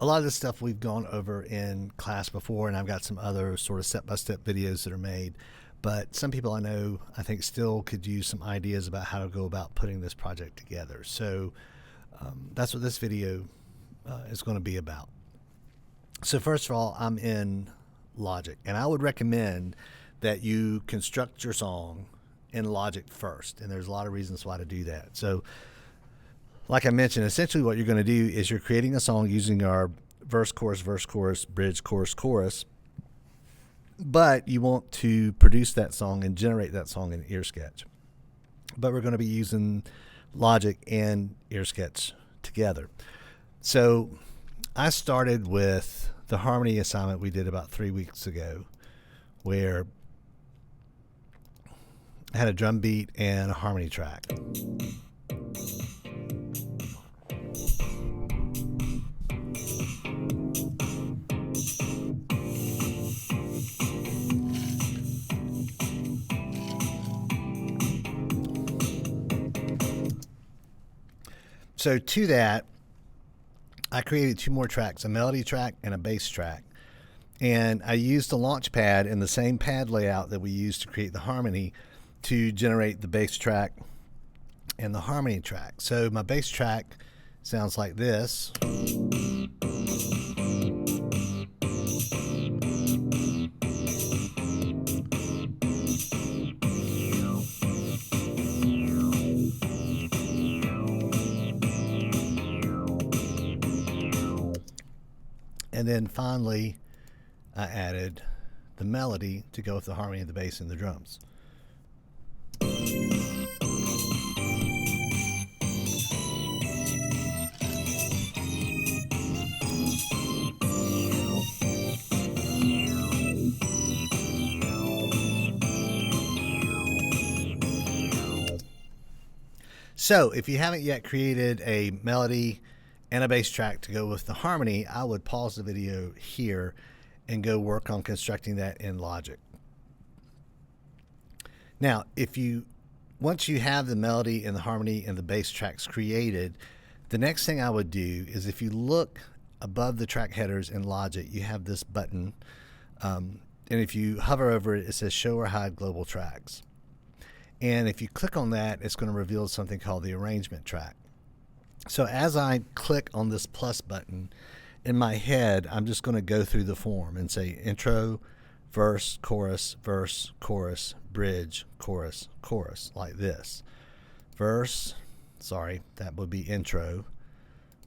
a lot of this stuff we've gone over in class before, and I've got some other sort of step-by-step videos that are made. But some people I know, I think, still could use some ideas about how to go about putting this project together. So that's what this video is going to be about. So first of all, I'm in Logic, and I would recommend that you construct your song in Logic first, and there's a lot of reasons why to do that. So like I mentioned, essentially what you're going to do is you're creating a song using our verse, chorus, bridge, chorus, but you want to produce that song and generate that song in EarSketch. But we're going to be using Logic and EarSketch together. So I started with the harmony assignment we did about 3 weeks ago, where I had a drum beat and a harmony track. So to that, I created 2 more tracks, a melody track and a bass track. And I used the launch pad in the same pad layout that we used to create the harmony to generate the bass track and the harmony track. So my bass track sounds like this. And then finally, I added the melody to go with the harmony of the bass and the drums. So if you haven't yet created a melody and a bass track to go with the harmony, I would pause the video here and go work on constructing that in Logic. Now, once you have the melody and the harmony and the bass tracks created, the next thing I would do is, if you look above the track headers in Logic, you have this button, and if you hover over it, it says Show or Hide Global Tracks. And if you click on that, it's going to reveal something called the arrangement track. So as I click on this plus button, in my head, I'm just going to go through the form and say intro, verse, chorus, bridge, chorus, like this. That would be intro,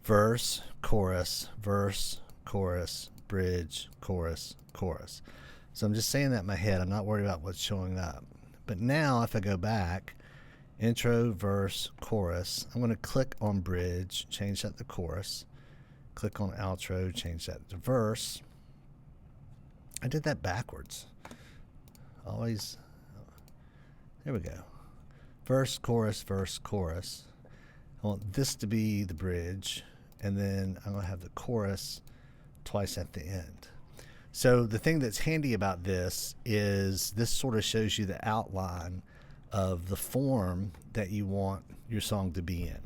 verse, chorus, bridge, chorus. So I'm just saying that in my head. I'm not worried about what's showing up. But now if I go back, intro, verse, chorus, I'm going to click on bridge, change that to chorus, click on outro, change that to verse. I did that backwards. Always. There we go. Verse, chorus. I want this to be the bridge, and then I'm going to have the chorus twice at the end. So the thing that's handy about this is this sort of shows you the outline of the form that you want your song to be in.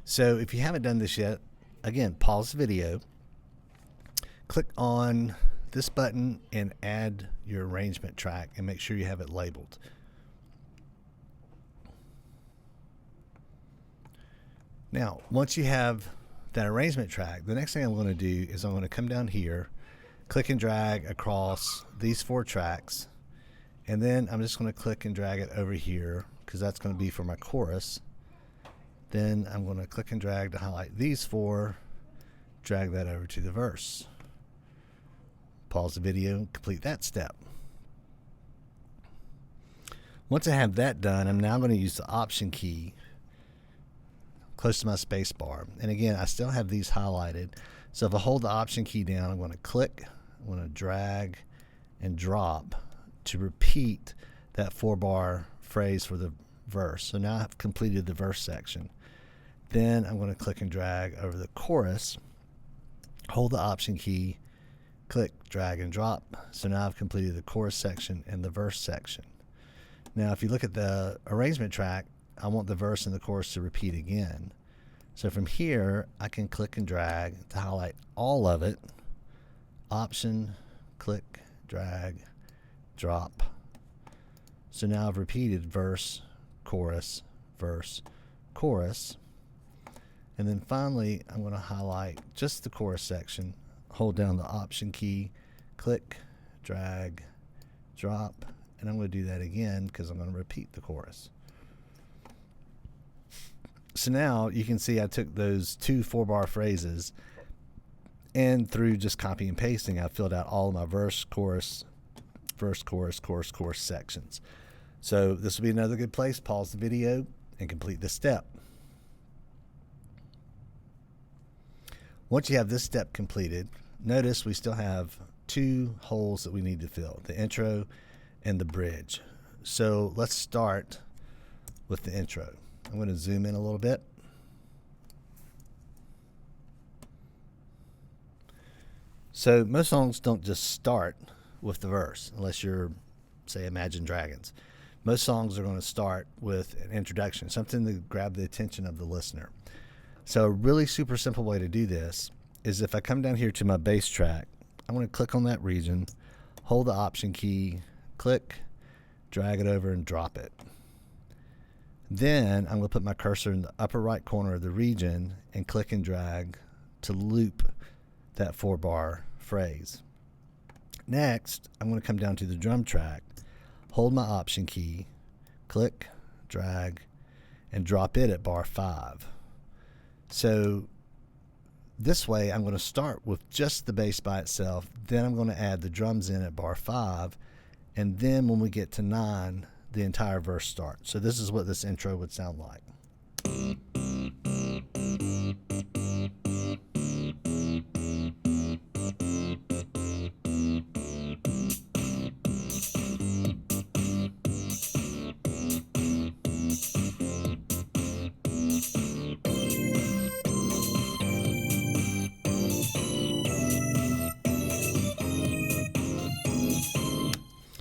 So if you haven't done this yet, again, pause the video, click on this button and add your arrangement track and make sure you have it labeled. Now, once you have that arrangement track, the next thing I'm going to do is I'm going to come down here, click and drag across these 4 tracks, and then I'm just going to click and drag it over here because that's going to be for my chorus. Then I'm going to click and drag to highlight these 4, drag that over to the verse. Pause the video and complete that step. Once I have that done, I'm now going to use the Option key close to my space bar. And again, I still have these highlighted. So if I hold the Option key down, I'm going to click, I'm going to drag and drop to repeat that 4-bar phrase for the verse. So now I've completed the verse section. Then I'm going to click and drag over the chorus, hold the Option key, click, drag and drop. So now I've completed the chorus section and the verse section. Now if you look at the arrangement track, I want the verse and the chorus to repeat again. So from here, I can click and drag to highlight all of it. Option, click, drag, drop. So now I've repeated verse, chorus, verse, chorus. And then finally, I'm going to highlight just the chorus section, hold down the Option key, click, drag, drop, and I'm going to do that again because I'm going to repeat the chorus. So now you can see I took those 2 4-bar phrases, and through just copy and pasting, I filled out all of my verse, chorus, chorus sections. So this will be another good place. Pause the video and complete this step. Once you have this step completed, notice we still have 2 holes that we need to fill, the intro and the bridge. So let's start with the intro. I'm going to zoom in a little bit. So most songs don't just start with the verse, unless you're, say, Imagine Dragons. Most songs are going to start with an introduction, something to grab the attention of the listener. So a really super simple way to do this is if I come down here to my bass track, I'm going to click on that region, hold the Option key, click, drag it over, and drop it. Then I'm going to put my cursor in the upper right corner of the region and click and drag to loop that 4-bar phrase. Next, I'm going to come down to the drum track, hold my Option key, click, drag, and drop it at bar 5. So this way I'm going to start with just the bass by itself, then I'm going to add the drums in at bar 5, and then when we get to 9, the entire verse starts. So this is what this intro would sound like.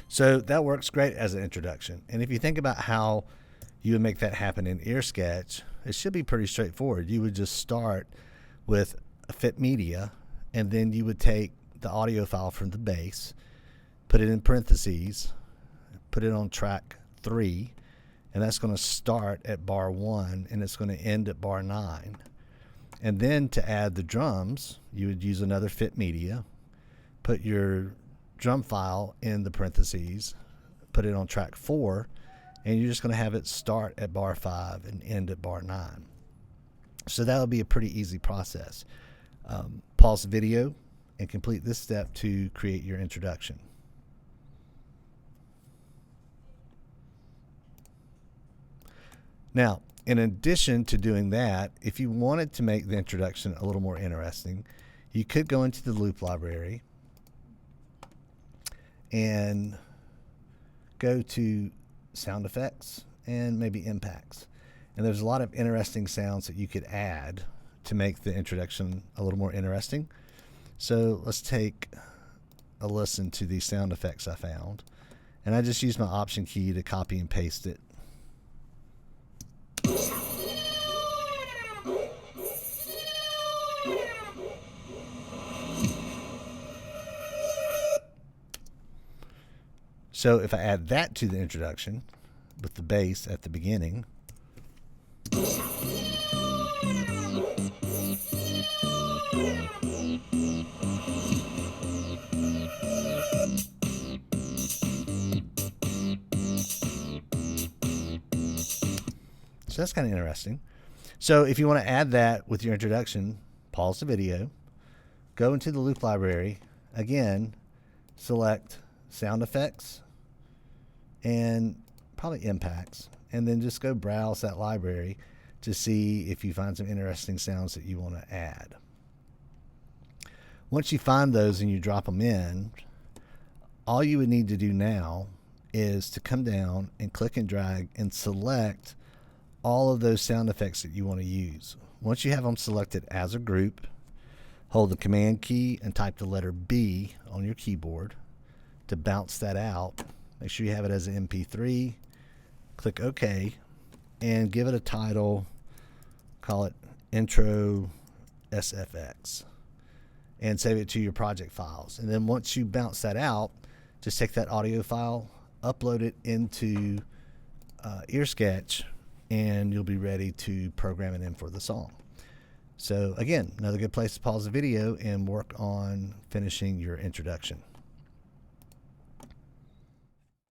So that works great as an introduction. And if you think about how you would make that happen in EarSketch, it should be pretty straightforward. You would just start with a fit media, and then you would take the audio file from the bass, put it in parentheses, put it on track 3, and that's going to start at bar 1, and it's going to end at bar 9. And then to add the drums, you would use another fit media, put your drum file in the parentheses, put it on track 4, and you're just going to have it start at bar 5 and end at bar 9. So that would be a pretty easy process. Pause the video and complete this step to create your introduction. Now, in addition to doing that, if you wanted to make the introduction a little more interesting, you could go into the loop library and go to sound effects and maybe impacts. And there's a lot of interesting sounds that you could add to make the introduction a little more interesting. So let's take a listen to these sound effects I found. And I just used my Option key to copy and paste it. So if I add that to the introduction with the bass at the beginning, so that's kind of interesting. So if you want to add that with your introduction, pause the video, go into the loop library, again, select sound effects and probably impacts, and then just go browse that library to see if you find some interesting sounds that you want to add. Once you find those and you drop them in, all you would need to do now is to come down and click and drag and select all of those sound effects that you want to use. Once you have them selected as a group, hold the Command key and type the letter B on your keyboard to bounce that out. Make sure you have it as an MP3. Click OK and give it a title. Call it intro SFX and save it to your project files. And then once you bounce that out, just take that audio file, upload it into Earsketch, and you'll be ready to program it in for the song. So again, another good place to pause the video and work on finishing your introduction.